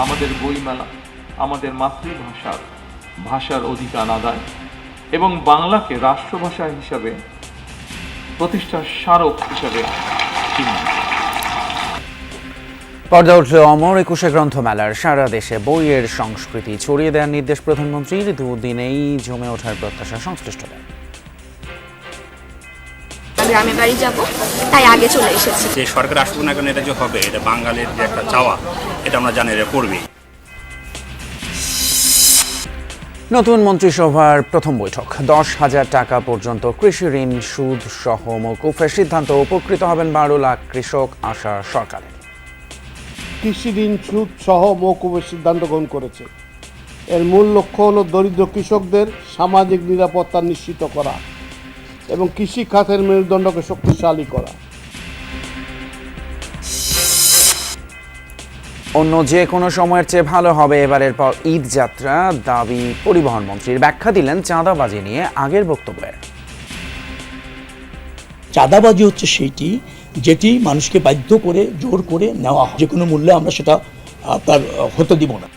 আমাদের বইমেলা আমাদের ভাষার অধিকার আদায় এবং বাংলাকে রাষ্ট্রভাষা হিসাবে প্রতিষ্ঠার স্মারক হিসাবে চিহ্নিত। পর্দা উঠল অমর একুশে গ্রন্থমেলার। সারা দেশে বইয়ের সংস্কৃতি ছড়িয়ে দেওয়ার নির্দেশ প্রধানমন্ত্রীর। দুদিনেই জমে ওঠার প্রত্যাশা সংশ্লিষ্টদের। গ্রামে বাড়ি যাব, তাই আগে চলে এসেছি। যে সরকার আসুক না কেন, এটা যে হবে, এটা বাঙালির যে একটা চাওয়া, এটা আমরা জানি এটা করবে। নতুন মন্ত্রিসভার প্রথম বৈঠক। 10,000 টাকা পর্যন্ত কৃষি ঋণ সুদ সহ মওকুফের সিদ্ধান্ত। উপকৃত হবেন 12 লাখ কৃষক, আশা সরকারের। কৃষি ঋণ সুদ সহ মওকুফের সিদ্ধান্ত গ্রহণ করেছে। এর মূল লক্ষ্য হল দরিদ্র কৃষকদের সামাজিক নিরাপত্তা নিশ্চিত করা এবং কৃষি খাতের মেরুদণ্ডকে শক্তিশালী করা। অন্য যে কোনো সময়ের চেয়ে ভালো হবে এবারের পর ঈদ যাত্রা, দাবি পরিবহন মন্ত্রীর। ব্যাখ্যা দিলেন চাঁদাবাজি নিয়ে আগের বক্তব্যের। চাঁদাবাজি হচ্ছে সেইটি যেটি মানুষকে বাধ্য করে জোর করে নেওয়া হয়, যে কোনো মূল্যে আমরা সেটা আপনার হতে দিব না।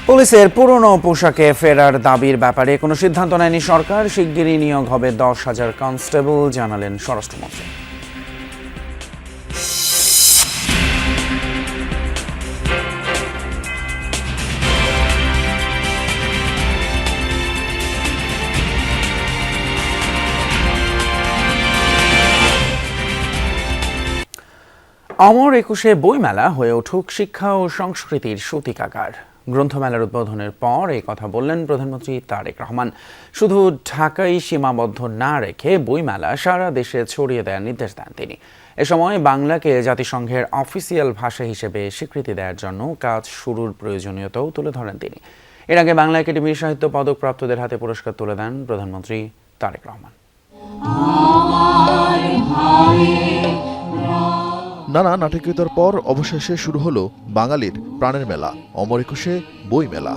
পুলিশের পুরনো পোশাকে ফেরার দাবির ব্যাপারে কোনো সিদ্ধান্ত নেয়নি সরকার। শিগগিরই নিয়োগ হবে 10,000 কনস্টেবল, জানালেন স্বরাষ্ট্রমন্ত্রী। অমর একুশে বইমেলা হয়ে উঠুক শিক্ষা ও সংস্কৃতির সূতিকাগার। গ্রন্থমেলার উদ্বোধনের পর এই কথা বললেন প্রধানমন্ত্রী তারেক রহমান। শুধু ঢাকায় সীমাবদ্ধ না রেখে বইমেলা সারা দেশে ছড়িয়ে দেওয়ার নির্দেশ দেন তিনি। এ সময় বাংলাকে জাতিসংঘের অফিসিয়াল ভাষা হিসেবে স্বীকৃতি দেওয়ার জন্য কাজ শুরুর প্রয়োজনীয়তাও তুলে ধরেন তিনি। এর আগে বাংলা একাডেমির সাহিত্য পদকপ্রাপ্তদের হাতে পুরস্কার তুলে দেন প্রধানমন্ত্রী তারেক রহমান। নানা নাটকীয়তার পর অবশেষে শুরু হলো বাঙালির প্রাণের মেলা, অমর একুশে বই মেলা।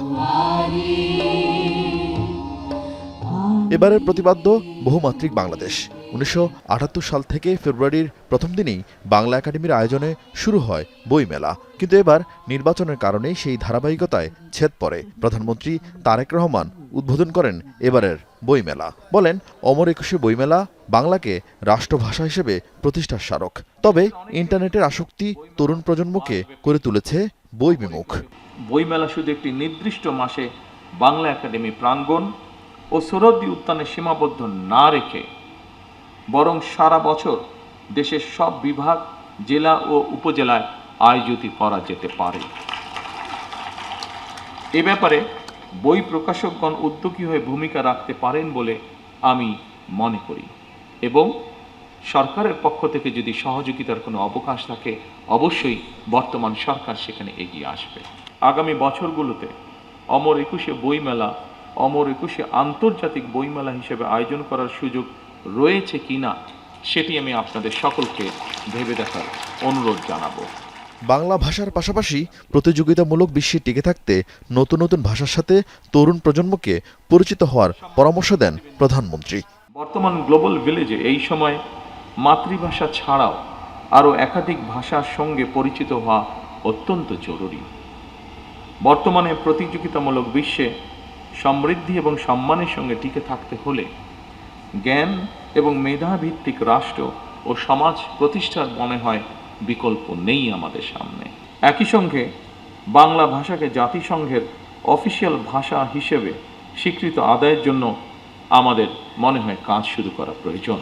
এবারের প্রতিপাদ্য বহুমাত্রিক বাংলাদেশ। 1978 সাল থেকে ফেব্রুয়ারির প্রথম দিনেই বাংলা একাডেমির আয়োজনে শুরু হয় বই মেলা। কিন্তু এবার নির্বাচনের কারণে সেই ধারাবাহিকতায় ছেদ পড়ে। প্রধানমন্ত্রী তারেক রহমান উদ্বোধন করেন এবারের বইমেলা। বলেন, অমর একুশে বইমেলা বাংলাকে রাষ্ট্রভাষা হিসেবে প্রতিষ্ঠার স্মারক। তবে ইন্টারনেটের আসক্তি তরুণ প্রজন্মকে করে তুলেছে বই বিমুখ। বইমেলা শুধু একটি নির্দিষ্ট মাসে বাংলা একাডেমি প্রাঙ্গণ ও সোহরাওয়ার্দী উদ্যানে সীমাবদ্ধ না রেখে বরং সারা বছর দেশের সব বিভাগ, জেলা ও উপজেলায় আয়োজিত করা যেতে পারে। এ ব্যাপারে বই প্রকাশকগণ উদ্যোগী হয়ে ভূমিকা রাখতে পারেন বলে আমি মনে করি এবং সরকারের পক্ষ থেকে যদি সহযোগিতার কোনো অবকাশ থাকে, অবশ্যই বর্তমান সরকার সেখানে এগিয়ে আসবে। আগামী বছরগুলোতে অমর একুশে বইমেলা অমর একুশে আন্তর্জাতিক বইমেলা হিসেবে আয়োজন করার সুযোগ রয়েছে কিনা সেটি আমি আপনাদের সকলকে ভেবে দেখার অনুরোধ জানাবো। বাংলা ভাষার পাশাপাশি প্রতিযোগিতামূলক বিশ্বে টিকে থাকতে নতুন নতুন ভাষার সাথে তরুণ প্রজন্মকে পরিচিত হওয়ার পরামর্শ দেন প্রধানমন্ত্রী। বর্তমান গ্লোবাল ভিলেজে এই সময় মাতৃভাষা ছাড়াও আরও একাধিক ভাষার সঙ্গে পরিচিত হওয়া অত্যন্ত জরুরি। বর্তমানে প্রতিযোগিতামূলক বিশ্বে সমৃদ্ধি এবং সম্মানের সঙ্গে টিকে থাকতে হলে জ্ঞান এবং মেধাভিত্তিক রাষ্ট্র ও সমাজ প্রতিষ্ঠার মনে হয় বিকল্প নেই আমাদের সামনে। একই সঙ্গে বাংলা ভাষাকে জাতিসংঘের অফিসিয়াল ভাষা হিসেবে স্বীকৃত আদায়ের জন্য আমাদের মনে হয় কাজ শুরু করা প্রয়োজন।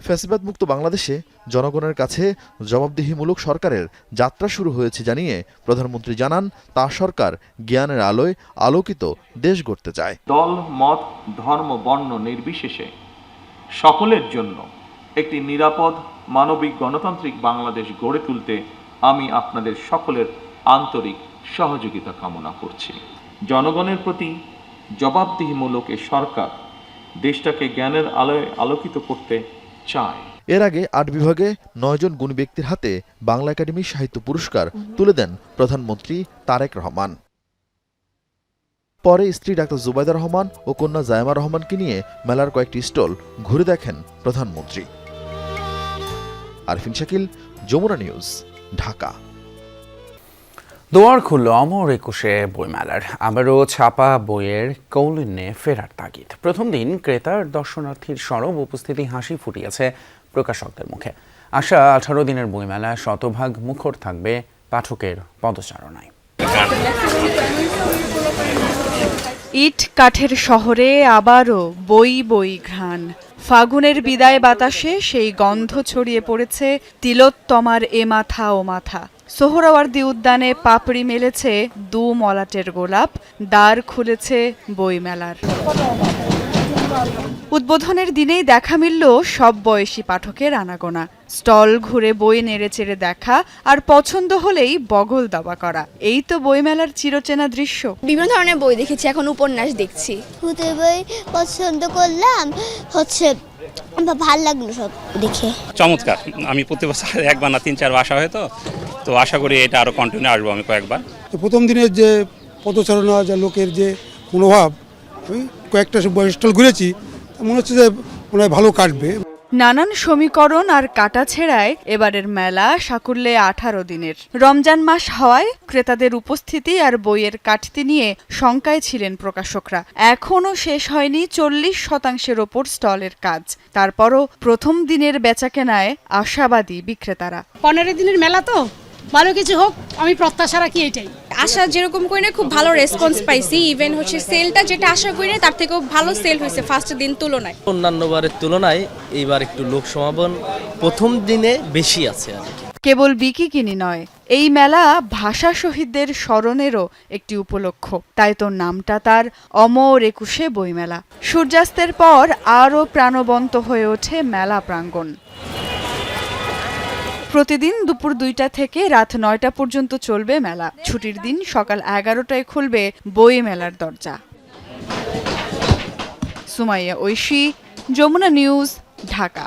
ফ্যাসিবাদ মুক্ত বাংলাদেশে জনগণের কাছে জবাবদিহিমূলক সরকারের যাত্রা শুরু হয়েছে জানিয়ে প্রধানমন্ত্রী জানান, তার সরকার জ্ঞানের আলোয় আলোকিত দেশ গড়তে চায়। দল, মত, ধর্ম, বর্ণ নির্বিশেষে সকলের জন্য একটি নিরাপদ, মানবিক, গণতান্ত্রিক বাংলাদেশ গড়ে তুলতে আমি আপনাদের সকলের আন্তরিক সহযোগিতা কামনা করছি। জনগণের প্রতি জবাবদিহিমূলক এ সরকার দেশটাকে জ্ঞানের আলোয় আলোকিত করতে চায়। এর আগে 8 বিভাগে 9 জন গুণী ব্যক্তির হাতে বাংলা একাডেমি সাহিত্য পুরস্কার তুলে দেন প্রধানমন্ত্রী তারেক রহমান। পরে স্ত্রী ডাক্তার জুবাইদা রহমান ও কন্যা জায়মা রহমানকে নিয়ে মেলার কয়েকটি স্টল ঘুরে দেখেন প্রধানমন্ত্রী। আরফিন শাকিল, যমুনা নিউজ, ঢাকা। দুয়ার খুলল অমর একুশে বইমেলার। আবারও ছাপা বইয়ের কৌলিন্যে ফেরার তাগিদ। প্রথম দিন ক্রেতার দর্শনার্থীর সরব উপস্থিতি হাসি ফুটিয়েছে প্রকাশকদের মুখে। আশা 18 দিনের বইমেলা শতভাগ মুখর থাকবে পাঠকের পদচারণায়। ইট কাঠের শহরে আবারও বই বই ঘ্রাণ। ফাগুনের বিদায় বাতাসে সেই গন্ধ ছড়িয়ে পড়েছে তিলোত্তমার এ মাথা ও মাথা। সোহরাওয়ার্দী উদ্যানে পাপড়ি মেলেছে দু মলাটের গোলাপ, দ্বার খুলেছে বইমেলার। উদ্বোধনের দিনেই দেখা মিলল সব বয়সী পাঠকের আনাগোনা। স্টল ঘুরে বই নেড়েচেড়ে দেখা আর পছন্দ হলেই বগল দাবা করা, এই তো বইমেলার চিরচেনা দৃশ্য। বিভিন্ন ধরনের বই দেখেছি, এখন উপন্যাস দেখছি। ভূতের বই পছন্দ করলাম, ভাল লাগলো সব দেখে। চমৎকার। আমি প্রতি বছর একবার না 3-4 আসা হয়, তো আশা করি এটা আরো কন্টিনিউ আসবো আমি কয়েকবার। প্রথম দিনের যে পদচারণা, যা লোকের যে মনোভাব, কয়েকটা স্টল ঘুরেছি, মনে হচ্ছে যে মনে হয় ভালো কাটবে। নানান সমীকরণ আর কাটাছেঁড়ায় এবারের মেলা সাকুল্যে 18 দিনের। রমজান মাস হওয়ায় ক্রেতাদের উপস্থিতি আর বইয়ের কাটতি নিয়ে শঙ্কায় ছিলেন প্রকাশকরা। এখনও শেষ হয়নি 40% ওপর স্টলের কাজ। তারপরও প্রথম দিনের বেচাকেনায় আশাবাদী বিক্রেতারা। 15 দিনের মেলা তো, ভালো কিছু হোক, আমি প্রত্যাশা রাখি এটাই। আশা যেরকম করি না, খুব ভালো রেসপন্স পাইছি। ইভেন সেলটা যেটা আশা করি না তার থেকেও ভালো সেল হয়েছে ফার্স্ট দিন তুলনায়। অন্যান্য বারের তুলনায় এইবার একটু লোক সমাগম প্রথম দিনে বেশি আছে আর কি। কেবল বিকিকিনি নয়, এই মেলা ভাষা শহীদদের স্মরণেরও একটি উপলক্ষ। তাই তো নামটা তার অমর একুশে বইমেলা। সূর্যাস্তের পর আরও প্রাণবন্ত হয়ে ওঠে মেলা প্রাঙ্গণ। প্রতিদিন দুপুর 2টা থেকে রাত 9টা পর্যন্ত চলবে মেলা। ছুটির দিন সকাল 11টায় খুলবে বই মেলার দরজা। সুমাইয়া ঐশী, যমুনা নিউজ, ঢাকা।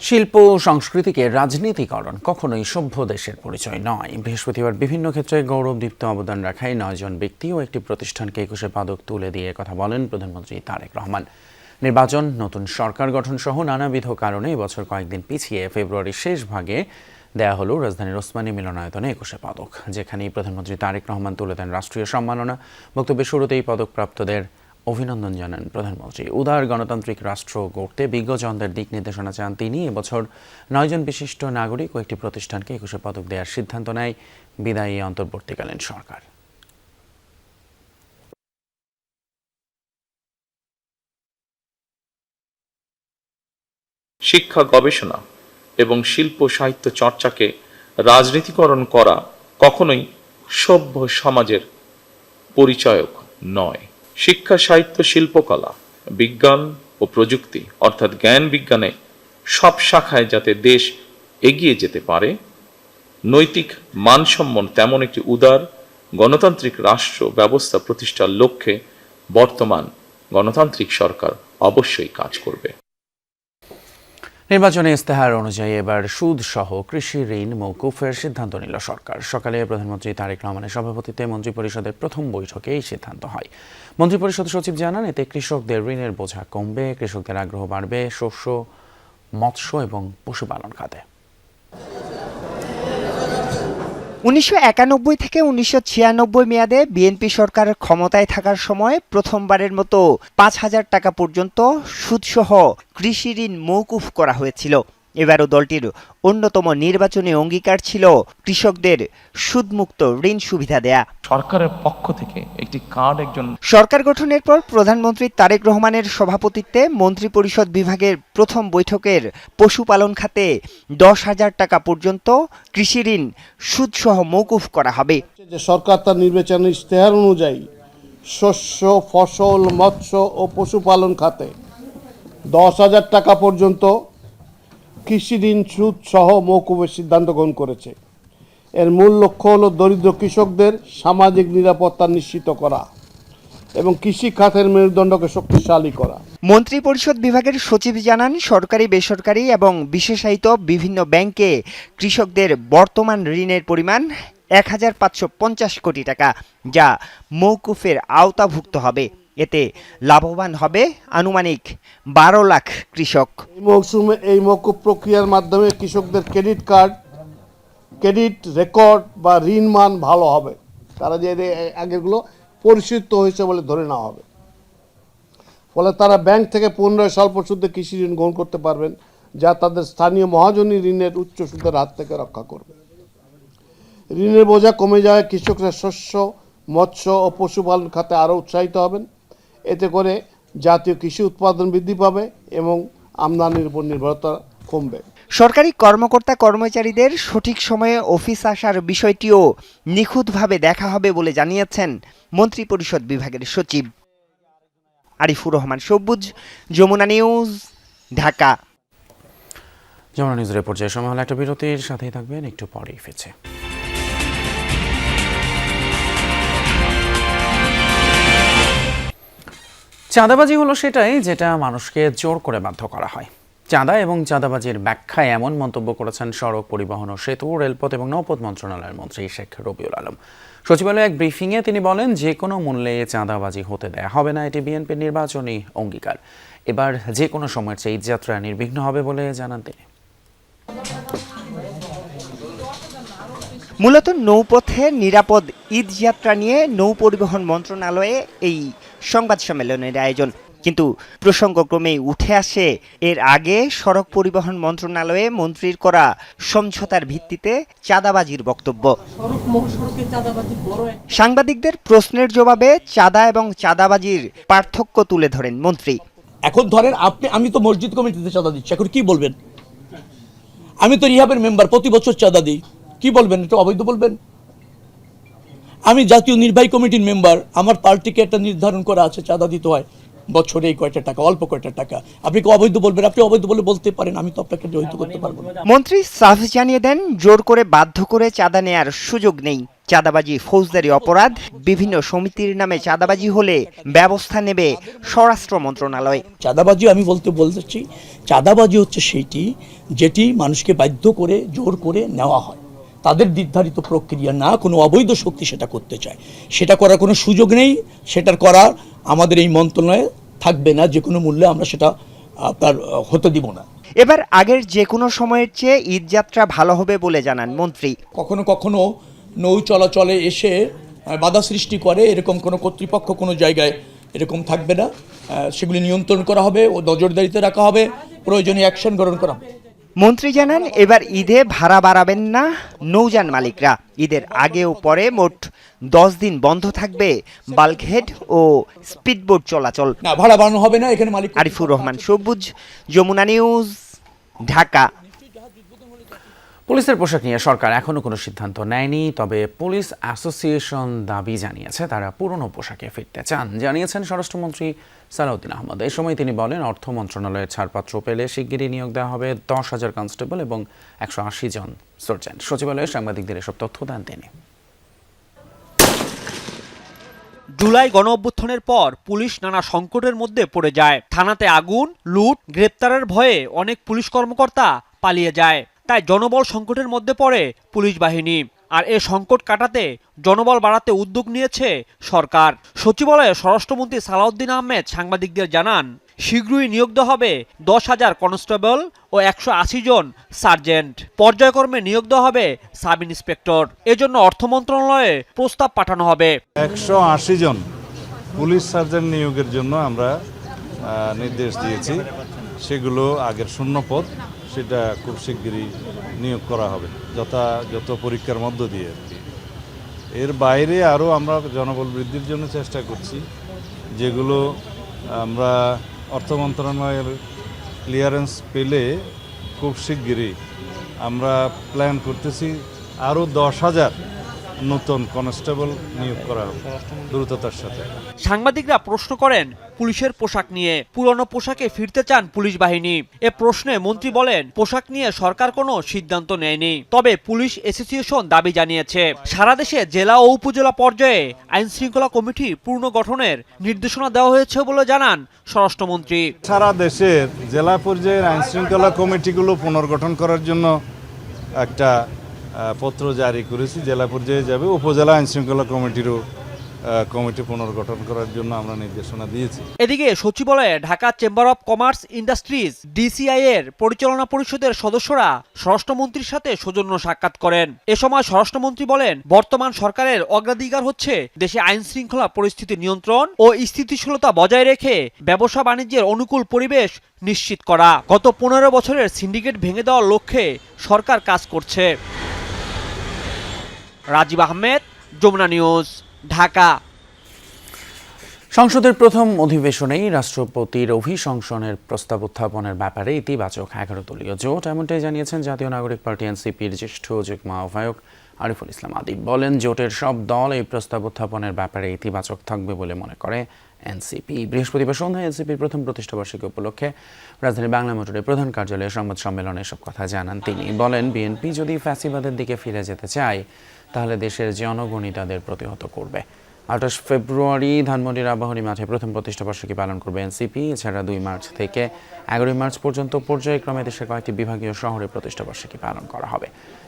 শিল্প ও সংস্কৃতিকে রাজনীতিকরণ কখনোই সভ্য দেশের পরিচয় নয়। বৃহস্পতিবার বিভিন্ন ক্ষেত্রে গৌরবদীপ্ত অবদান রাখায় 9 জন ব্যক্তি ও একটি প্রতিষ্ঠানকে 21 পদক তুলে দিয়ে কথা বলেন প্রধানমন্ত্রী তারেক রহমান। নির্বাচন, নতুন সরকার গঠন সহ নানাবিধ কারণে এবছর কয়েকদিন পিছিয়ে ফেব্রুয়ারির শেষ ভাগে দেয়া হলো রাজধানীর ওসমানী মিলনায়তনে 21 পদক, যেখানেই প্রধানমন্ত্রী তারেক রহমান তুলে দেন রাষ্ট্রীয় সম্মাননা। বক্তব্যের শুরুতেই পদকপ্রাপ্তদের অভিনন্দন জানান প্রধানমন্ত্রী। উদার গণতান্ত্রিক রাষ্ট্র গড়তে বিজ্ঞজনদের দিক নির্দেশনা চান তিনি। এবছর 9 জন বিশিষ্ট নাগরিক ও একটি প্রতিষ্ঠানকে 21 পদক দেওয়ার সিদ্ধান্ত নেয় বিদায়ী অন্তর্বর্তীকালীন সরকার। শিক্ষা, গবেষণা এবং শিল্প সাহিত্য চর্চাকে রাজনীতিকরণ করা কখনোই সভ্য সমাজের পরিচায়ক নয়। শিক্ষা, সাহিত্য, শিল্পকলা, বিজ্ঞান ও প্রযুক্তি অর্থাৎ জ্ঞান বিজ্ঞানে সব শাখায় যাতে দেশ এগিয়ে যেতে পারে, নৈতিক মানসম্পন্ন তেমন একটি উদার গণতান্ত্রিক রাষ্ট্র ব্যবস্থা প্রতিষ্ঠার লক্ষ্যে বর্তমান গণতান্ত্রিক সরকার অবশ্যই কাজ করবে। নির্বাচনী ইস্তেহার অনুযায়ী এবার সুদ সহ কৃষি ঋণ মওকুফের সিদ্ধান্ত নিল সরকার। সকালে প্রধানমন্ত্রী তারেক রহমানের সভাপতিত্বে মন্ত্রিপরিষদের প্রথম বৈঠকে এই সিদ্ধান্ত হয়। মন্ত্রিপরিষদ সচিব জানান, এতে কৃষকদের ঋণের বোঝা কমবে, কৃষকদের আগ্রহ বাড়বে শস্য, মৎস্য এবং পশুপালন খাতে। 1991 থেকে 1996 মেয়াদে বিএনপি সরকার ক্ষমতায় থাকার সময় প্রথমবারের মতো 5,000 টাকা পর্যন্ত সুদসহ কৃষি ঋণ মওকুফ করা হয়েছিল। এবারও দলটির অন্যতম নির্বাচনী অঙ্গীকার ছিল কৃষকদের সুদমুক্ত ঋণ সুবিধা দেয়া। সরকারের পক্ষ থেকে একটি কার্ড সরকার গঠনের পর প্রধানমন্ত্রী তারেক রহমানের সভাপতিত্বে মন্ত্রিপরিষদ বিভাগের প্রথম বৈঠকের পশুপালন খাতে 10,000 টাকা পর্যন্ত কৃষি ঋণ সুদসহ মওকুফ করা হবে। যে সরকার তার নির্বাচনী ইশতেহার অনুযায়ী শস্য, ফসল, মৎস্য ও পশুপালন খাতে 10,000 টাকা পর্যন্ত কৃষি ঋণ সুদ সহ মওকুফের সিদ্ধান্ত গ্রহণ করেছে। এর মূল লক্ষ্য হল দরিদ্র কৃষকদের সামাজিক নিরাপত্তা নিশ্চিত করা এবং কৃষি খাতের মেরুদণ্ডকে শক্তিশালী করা। মন্ত্রিপরিষদ বিভাগের সচিব জানান, সরকারি, বেসরকারি এবং বিশেষায়িত বিভিন্ন ব্যাংকে কৃষকদের বর্তমান ঋণের পরিমাণ 1,550 কোটি টাকা, যা মওকুফের আওতাভুক্ত হবে। এতে লাভবান হবে আনুমানিক 12 লাখ কৃষক। এই মৌসুমে এই মওকুফ প্রক্রিয়ার মাধ্যমে কৃষকদের ক্রেডিট কার্ড, ক্রেডিট রেকর্ড বা ঋণ মান ভালো হবে। তারা যে আগেরগুলো পরিশোধিত হয়েছে বলে ধরে নেওয়া হবে। ফলে তারা ব্যাংক থেকে পুনরায় স্বল্প সুদে কৃষি ঋণ গ্রহণ করতে পারবেন, যা তাদের স্থানীয় মহাজনী ঋণের উচ্চ সুদের হাত থেকে রক্ষা করবে। ঋণের বোঝা কমে যায়, কৃষকরা শস্য, মৎস্য ও পশুপালন খাতে আরও উৎসাহিত হবেন। এতে করে জাতীয় কৃষি উৎপাদন বৃদ্ধি পাবে এবং আমদানির উপর নির্ভরতা কমবে। সরকারি কর্মকর্তা কর্মচারীদের সঠিক সময়ে অফিস আসার বিষয়টিও নিখুঁতভাবে দেখা হবে বলে জানিয়েছেন মন্ত্রিপরিষদ বিভাগের সচিব। আরিফুর রহমান সবুজ, যমুনা নিউজ, ঢাকা। যমুনা নিউজের পর্যায়ে সময় হলো একটা বিরতির, সাথেই থাকবেন, একটু পরেই ফিরছে। চাঁদাবাজি হলো সেটাই যেটা মানুষকে জোর করে বাধ্য করা হয়। চাঁদা এবং চাঁদাবাজির ব্যাখ্যায় এমন মন্তব্য করেছেন সড়ক পরিবহন ও সেতু, রেলপথ এবং নৌপথ মন্ত্রণালয়ের মন্ত্রী শেখ রবিউল আলম। সচিবালয়ে এক ব্রিফিংয়ে তিনি বলেন, যে কোনো মূল্যে চাঁদাবাজি হতে দেয়া হবে না, এটি বিএনপির নির্বাচনী অঙ্গীকার। এবার যে কোনো সময়ের চেয়ে ঈদযাত্রা নির্বিঘ্ন হবে বলে জানান তিনি। মূলত নৌপথে নিরাপদ ঈদযাত্রা নিয়ে নৌ পরিবহন মন্ত্রণালয়ে এই সংবাদ সম্মেলনের আয়োজন, কিন্তু প্রসঙ্গক্রমেই উঠে আসে এর আগে সড়ক পরিবহন মন্ত্রণালয়ে মন্ত্রীর করা সমঝোতার ভিত্তিতে চাঁদাবাজির বক্তব্য। সাংবাদিকদের প্রশ্নের জবাবে চাঁদা এবং চাঁদাবাজির পার্থক্য তুলে ধরেন মন্ত্রী। এখন ধরেন আমি তো মসজিদ কমিটিতে চাঁদা দিচ্ছি, এখন কি বলবেন? আমি তো রিহাবের মেম্বার, প্রতি বছর চাঁদা দিই, কি বলবেন? এটা অবৈধ বলবেন? আমি জাতীয় নির্বাহী কমিটির মেম্বার, আমার পার্টিকে একটা নির্ধারণ করা আছে চাঁদা দিতে হয় বছরে এই কয়টা টাকা, অল্প কয়টা টাকা, আপনি কি অবৈধ বলবেন? আপনি অবৈধ বলে বলতে পারেন, আমি তো আপনাকে জড়িত করতে পারবো না। মন্ত্রী সাফ জানিয়ে দেন, জোর করে বাধ্য করে চাঁদা নেয়ার সুযোগ নেই। চাঁদাবাজি ফৌজদারি অপরাধ, বিভিন্ন সমিতির নামে চাঁদাবাজি হলে ব্যবস্থা নেবে স্বরাষ্ট্র মন্ত্রণালয়। চাঁদাবাজি আমি বলতেছি, চাঁদাবাজি হচ্ছে সেইটি যেটি মানুষকে বাধ্য করে জোর করে নেওয়া হয়, তাদের নির্ধারিত প্রক্রিয়া না কোনো অবৈধ শক্তি সেটা করতে চায়, সেটা করার কোনো সুযোগ নেই। সেটার করার আমাদের এই মন্ত্রণালয়ে থাকবে না, যে কোনো মূল্যে আমরা সেটা আপনার হতে দিব না। এবার আগের যে কোনো সময়ের চেয়ে ঈদযাত্রা ভালো হবে বলে জানান মন্ত্রী। কখনো কখনো নৌ চলাচলে এসে বাধা সৃষ্টি করে, এরকম কোনো কর্তৃপক্ষ কোনো জায়গায় এরকম থাকবে না, সেগুলি নিয়ন্ত্রণ করা হবে ও নজরদারিতে রাখা হবে, প্রয়োজনীয় অ্যাকশন গ্রহণ করা হবে। মন্ত্রী জানান, এবার ঈদে ভাড়া বাড়াবেন না নৌযান মালিকরা। ঈদের আগে ও পরে মোট 10 দিন বন্ধ থাকবে বাল্কহেড ও স্পিডবোট চলাচল। না, ভাড়া বাড়ানো হবে না এখানে মালিক। আরিফুর রহমান সবুজ, যমুনা নিউজ, ঢাকা। পুলিশের পোশাক নিয়ে সরকার এখনো কোনো সিদ্ধান্ত নেয়নি, তবে পুলিশ অ্যাসোসিয়েশন দাবি জানিয়েছে তারা পুরনো পোশাকে ফিরতে চান, জানিয়েছেন স্বরাষ্ট্রমন্ত্রী সালাউদ্দিন আহমদ। এই সময় তিনি বলেন, অর্থ মন্ত্রণালয়ের ছাড়পত্র পেলে শিগগিরই নিয়োগ দেওয়া হবে 10,000 কনস্টেবল এবং 180 জন সার্জেন্ট। সচিবালয়ে সাংবাদিকদের এসব তথ্য দেন তিনি। জুলাই গণ অভ্যুত্থানের পর পুলিশ নানা সংকটের মধ্যে পড়ে যায়। থানাতে আগুন, লুট, গ্রেপ্তারের ভয়ে অনেক পুলিশ কর্মকর্তা পালিয়ে যায়। তাই জনবল সংকটের মধ্যে পড়ে পুলিশ বাহিনী। আর এ সংকট কাটাতে জনবল বাড়াতে উদ্যোগ নিয়েছে সরকার। সচিবালয়ে স্বরাষ্ট্রমন্ত্রী সালাউদ্দিন আহমেদ সাংবাদিকদের জানান, শীঘ্রই নিয়োগ দেওয়া হবে 10,000 কনস্টেবল ও 180 জন সার্জেন্ট। পর্যায়ক্রমে নিয়োগ দেওয়া হবে সাব ইন্সপেক্টর। এজন্য অর্থ মন্ত্রণালয়ে প্রস্তাব পাঠানো হবে। 180 জন পুলিশ সার্জেন্ট নিয়োগের জন্য আমরা নির্দেশ দিয়েছি। সেগুলো আগের শূন্য পদ, সেটা খুব শিগগিরই নিয়োগ করা হবে যত পরীক্ষার মধ্য দিয়ে আর কি। এর বাইরে আরও আমরা জনবল বৃদ্ধির জন্য চেষ্টা করছি, যেগুলো আমরা অর্থ মন্ত্রণালয়ের ক্লিয়ারেন্স পেলে খুব শিগগিরই আমরা প্ল্যান করতেছি আরও 10,000 নতুন কনস্টেবল নিয়োগ করা হবে দ্রুততার সাথে। সাংবাদিকরা প্রশ্ন করেন পুলিশের পোশাক নিয়ে। পুরনো পোশাকে ফিরতে চান পুলিশ বাহিনী। এ প্রশ্নে মন্ত্রী বলেন, পোশাক নিয়ে সরকার কোনো সিদ্ধান্ত নেয়নি, তবে পুলিশ অ্যাসোসিয়েশন দাবি জানিয়েছে। সারা দেশে জেলা ও উপজেলা পর্যায়ে আইন শৃঙ্খলা কমিটি পুনর্গঠনের নির্দেশনা দেওয়া হয়েছে বলে জানান স্বরাষ্ট্রমন্ত্রী। সারা দেশের জেলা পর্যায়ের আইন শৃঙ্খলা কমিটিগুলো পুনর্গঠন করার জন্য একটা পত্র জারি করেছি, জেলা পর্যায়ে যাবে, উপজেলা আইন শৃঙ্খলা কমিটিরও কমিটি পুনর্গঠন করার জন্য আমরা নির্দেশনা দিয়েছি। এদিকে সচিবালয়ে Dhaka chamber of commerce industries DCI এর পরিচালনা পরিষদের সদস্যরা স্বরাষ্ট্রমন্ত্রীর সাথে সৌজন্য সাক্ষাৎ করেন। এ সময় স্বরাষ্ট্রমন্ত্রী বলেন, বর্তমান সরকারের অগ্রাধিকার হচ্ছে দেশে আইন শৃঙ্খলা পরিস্থিতি নিয়ন্ত্রণ ও স্থিতিশীলতা বজায় রেখে ব্যবসা বাণিজ্যের অনুকূল পরিবেশ নিশ্চিত করা। গত 15 বছরের সিন্ডিকেট ভেঙে দেওয়ার লক্ষ্যে সরকার কাজ করছে। রাজীব আহমেদ, যমুনা নিউজ, ঢাকা। সংসদের প্রথম অধিবেশনেই রাষ্ট্রপতির অভিশংসনের প্রস্তাব উত্থাপনের ব্যাপারে ইতিবাচক 11 দলীয় জোট, এমনটাই জানিয়েছেন জাতীয় নাগরিক পার্টি এনসিপির জ্যেষ্ঠ যুগ্ম আহ্বায়ক আরিফুল ইসলাম আদিব। বলেন, জোটের সব দল এই প্রস্তাব উত্থাপনের ব্যাপারে ইতিবাচক থাকবে বলে মনে করে এনসিপি। বৃহস্পতিবার সন্ধ্যায় এনসিপির প্রথম প্রতিষ্ঠাবার্ষিকী উপলক্ষে রাজধানী বাংলা মোটরের প্রধান কার্যালয়ে সংবাদ সম্মেলনে এসব কথা জানান তিনি। বলেন, বিএনপি যদি ফ্যাসিবাদের দিকে ফিরে যেতে চায় তাহলে দেশের জনগণই তাদের প্রতিহত করবে। 28 ফেব্রুয়ারি ধানমন্ডির আবাহনী মাঠে প্রথম প্রতিষ্ঠাবার্ষিকী পালন করবে এনসিপি। এছাড়া 2 মার্চ থেকে 11 মার্চ পর্যন্ত পর্যায়ক্রমে দেশের কয়েকটি বিভাগীয় শহরে প্রতিষ্ঠাবার্ষিকী পালন করা হবে।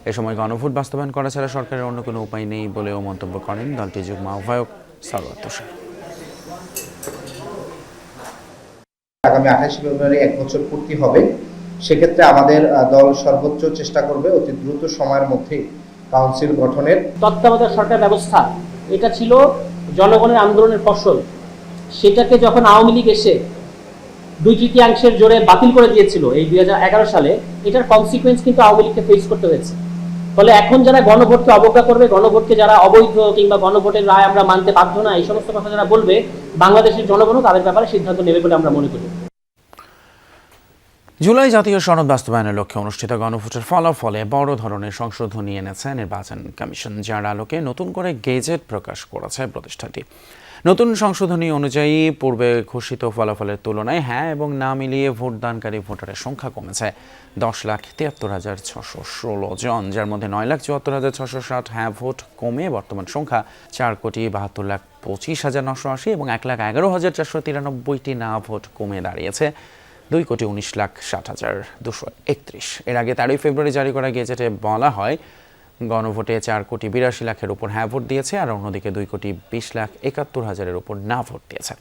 এ সময় গণভোট বাস্তবায়ন করা ছাড়া সরকারের অন্য কোনো উপায় নেই বলেও মন্তব্য করেন দলটির যুগ্ম আহ্বায়ক সরওয়ার তুষার। আগামী 28 ফেব্রুয়ারি 1 বছর পূর্তি হবে। সেক্ষেত্রে আমাদের দল সর্বোচ্চ চেষ্টা করবে অতি দ্রুত সময়ের মধ্যে কাউন্সিল গঠনের। তত্ত্বাবধায়ক সরকার ব্যবস্থা এটা ছিল জনগণের আন্দোলনের ফসল। সেটাকে যখন আওয়ামী লীগ এসে 2/3 জোরে বাতিল করে দিয়েছিল এই 2011 সালে, এটার কনসিকুয়েন্স কিন্তু আওয়ামী লীগকে ফেস করতে হয়েছে। ফলে এখন যারা গণভোটকে অবজ্ঞা করবে, গণভোটকে যারা অবৈধ কিংবা গণভোটের রায় আমরা মানতে বাধ্য না, এই সমস্ত কথা যারা বলবে, বাংলাদেশের জনগণও তাদের ব্যাপারে সিদ্ধান্ত নেবে বলে আমরা মনে করি। জুলাই জাতীয় সনদ বাস্তবায়নের লক্ষ্যে অনুষ্ঠিত গণভোটের ফলাফলে বড় ধরনের সংশোধনী এনেছে নির্বাচন কমিশন, যার আলোকে নতুন করে গেজেট প্রকাশ করেছে প্রতিষ্ঠানটি। নতুন সংশোধনী অনুযায়ী পূর্বে ঘোষিত ফলাফলের তুলনায় হ্যাঁ এবং না মিলিয়ে ভোটদানকারী ভোটারের সংখ্যা কমেছে 10,73,616 জন, যার মধ্যে 9,74,660 হ্যাঁ ভোট কমে বর্তমান সংখ্যা 4,72,25,980 এবং 1,11,493টি না ভোট কমে দাঁড়িয়েছে 2,19,60,231। এর আগে 13 ফেব্রুয়ারি জারি করা গেজেটে বলা হয়, গণভোটে 4,82,00,000-এর উপর হ্যাঁ ভোট দিয়েছে আর অন্যদিকে 2,20,71,000-এর উপর না ভোট দিয়েছে।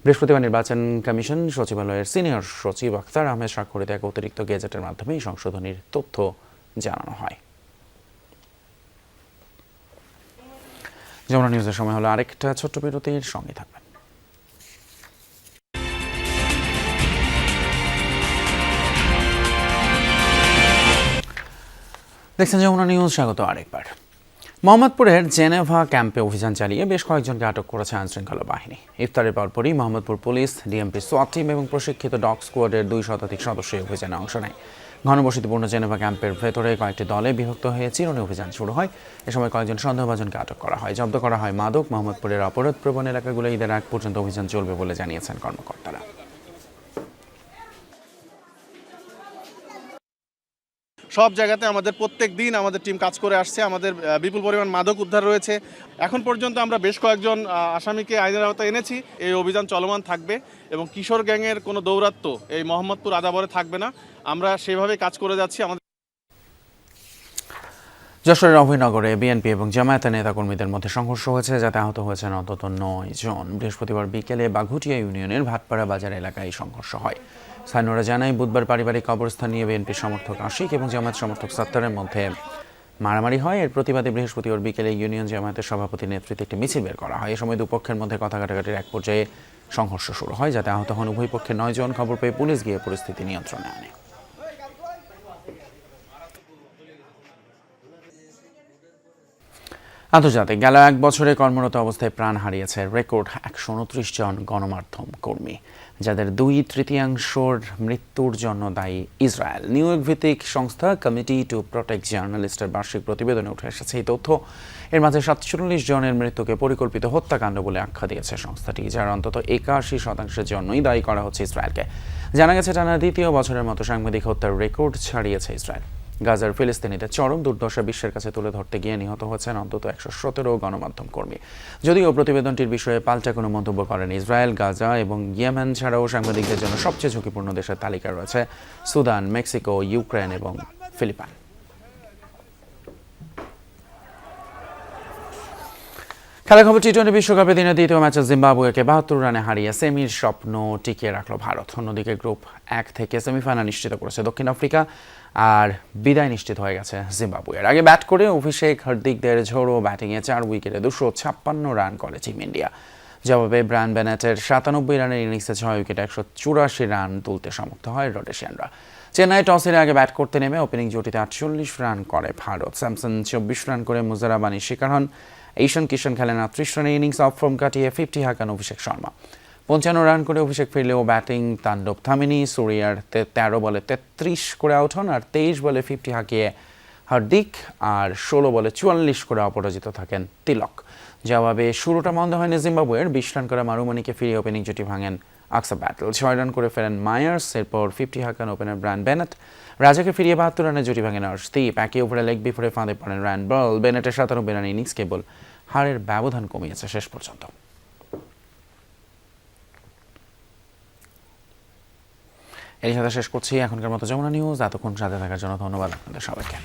বৃহস্পতিবার নির্বাচন কমিশন সচিবালয়ের সিনিয়র সচিব আখতার আহমেদ স্বাক্ষরিত এক অতিরিক্ত গেজেটের মাধ্যমে এই সংশোধনীর তথ্য জানানো হয়। যমুনা নিউজের সময় হলো আরেকটা ছোট্ট বিরতির, সঙ্গে থাকবেন। দেখছেন যমুনা নিউজ, স্বাগত আরেকবার। মোহাম্মদপুরের জেনেভা ক্যাম্পে অভিযান চালিয়ে বেশ কয়েকজনকে আটক করেছে আইনশৃঙ্খলা বাহিনী। ইফতারের পরপরই মোহাম্মদপুর পুলিশ, ডিএমপি সোয়াট টিম এবং প্রশিক্ষিত ডগ স্কোয়াডের 2 শতাধিক সদস্য অভিযানে অংশ নেয়। ঘনবসতিপূর্ণ জেনেভা ক্যাম্পের ভেতরে কয়েকটি দলে বিভক্ত হয়ে চিরুনি অভিযান শুরু হয়। এ সময় কয়েকজন সন্দেহভাজনকে আটক করা হয়। জব্দ করা হয় মাদক। মোহাম্মদপুরের অপরাধ প্রবণ এলাকাগুলো ঈদের আগ পর্যন্ত অভিযান চলবে বলে জানিয়েছেন কর্মকর্তারা। সব জায়গাতে আমাদের প্রত্যেক দিন আমাদের টিম কাজ করে আসছে। আমাদের বিপুল পরিমাণ মাদক উদ্ধার রয়েছে। এখন পর্যন্ত আমরা বেশ কয়েকজন আসামিকে আইনের আওতায় এনেছি। এই অভিযান চলমান থাকবে এবং কিশোর গ্যাংয়ের কোনো দৌরাত্ম্য এই মোহাম্মদপুর আদাবরে থাকবে না। আমরা সেভাবে কাজ করে যাচ্ছি। যশোরের অভয়নগরে বিএনপি এবং জামায়াতের নেতাকর্মীদের মধ্যে সংঘর্ষ হয়েছে, যাতে আহত হয়েছেন অন্তত 9 জন। বৃহস্পতিবার বিকেলে বাঘুটিয়া ইউনিয়নের ভাটপাড়া বাজার এলাকায় সংঘর্ষ হয়। স্থানীয়রা জানায়, বুধবার পারিবারিক কবরস্থান নিয়ে বিএনপির সমর্থক আশিক এবং জামায়াত সমর্থক সাত্তারের মধ্যে মারামারি হয়। এর প্রতিবাদে বৃহস্পতিবার বিকেলে ইউনিয়ন জামায়াতের সভাপতির নেতৃত্বে একটি মিছিল বের করা হয়। এ সময় দুপক্ষের মধ্যে কথা কাটাকাটির এক পর্যায়ে সংঘর্ষ শুরু হয়, যাতে আহত হন উভয় পক্ষের 9 জন। খবর পেয়ে পুলিশ গিয়ে পরিস্থিতি নিয়ন্ত্রণে আনে। আন্তর্জাতিক গেল 1 বছরে কর্মরত অবস্থায় প্রাণ হারিয়েছে রেকর্ড 129 জন গণমাধ্যম কর্মী, যাদের 2/3 মৃত্যুর জন্য দায়ী ইসরায়েল। নিউ ইয়র্ক ভিত্তিক সংস্থা কমিটি টু প্রটেক্ট জার্নালিস্টের বার্ষিক প্রতিবেদনে উঠে এসেছে এই তথ্য। এর মাঝে 47 জনের মৃত্যুকে পরিকল্পিত হত্যাকাণ্ড বলে আখ্যা দিয়েছে সংস্থাটি, যার অন্তত 81% জন্যই দায়ী করা হচ্ছে ইসরায়েলকে। জানা গেছে, টানা 2য় বছরের মতো সাংবাদিক হত্যার রেকর্ড ছাড়িয়েছে ইসরায়েল। গাজার ফিলিস্তিনিদের চরম দুর্দশা বিশ্বের কাছে তুলে ধরতে গিয়ে নিহত হয়েছেন অন্তত 117 গণমাধ্যম কর্মী। যদিও প্রতিবেদনটির বিষয়ে পাল্টা কোনো মন্তব্য করেন ইসরায়েল, গাজা এবং ইয়েমেন ছাড়াও সাংবাদিকদের জন্য সবচেয়ে ঝুঁকিপূর্ণ দেশের তালিকায় রয়েছে সুদান, মেক্সিকো, ইউক্রেন এবং ফিলিপাইন। খেলা খবর টি-20 বিশ্বকাপে দিনের দ্বিতীয় ম্যাচে জিম্বাবুয়েকে 72 রানে হারিয়ে সেমির স্বপ্ন টিকিয়ে রাখলো ভারত। অন্যদিকে গ্রুপ 1 থেকে সেমিফাইনাল নিশ্চিত করেছে দক্ষিণ আফ্রিকা, আর বিদায় নিশ্চিত হয়ে গেছে জিম্বাবুয়ের। আগে ব্যাট করে অভিষেক হার্দিকদের ঝোড়ো ব্যাটিংয়ে 4 উইকেটে 256 রান করে টিম ইন্ডিয়া। জবাবে ব্রায়ান বেনেটের 97 রানের ইনিংসে 6 উইকেটে 184 রান তুলতে সমর্থ হয় রোডেশিয়ানরা। চেন্নাই টস হেরে আগে ব্যাট করতে নেমে ওপেনিং জুটিতে 48 রান করে ভারত। স্যামসন 24 রান করে মুজারাবানির শিকার হন। ঈশান কিশন খেলেন 38 রানের ইনিংস, অফ ফর্ম কাটিয়ে 50 হাঁকান অভিষেক শর্মা। 55 রান করে অভিষেক ফিরলেও ব্যাটিং তাণ্ডব থামেনি। সুরিয়ার 13 বলে 33 করে আউট হন, আর 23 বলে 50 হাঁকিয়ে হার্দিক, আর 16 বলে 44 করে অপরাজিত থাকেন তিলক। জবাবে শুরুটা মন্দ হয়নি জিম্বাবুয়ের। 20 রান করে মারুমানিকে ফিরিয়ে ওপেনিং জুটি ভাঙেন আকসা ব্যাটল। 6 রান করে ফেরেন মায়ার্স, এরপর 50 হাঁকান ওপেনার ব্রায়ান বেনেট। রাজাকে ফিরিয়ে 72 রানে জুটি ভাঙেন আর্শদীপ। একই ওভারে লেগ বিফোরে ফাঁদে পড়েন রায়ান বল। বেনেটের 97 রানের ইনিংস কেবল হারের ব্যবধান কমিয়েছে শেষ পর্যন্ত। এর সাথে শেষ করছি এখনকার মতো যমুনা নিউজ। এতক্ষণ সাথে থাকার জন্য ধন্যবাদ আপনাদের সবাইকে।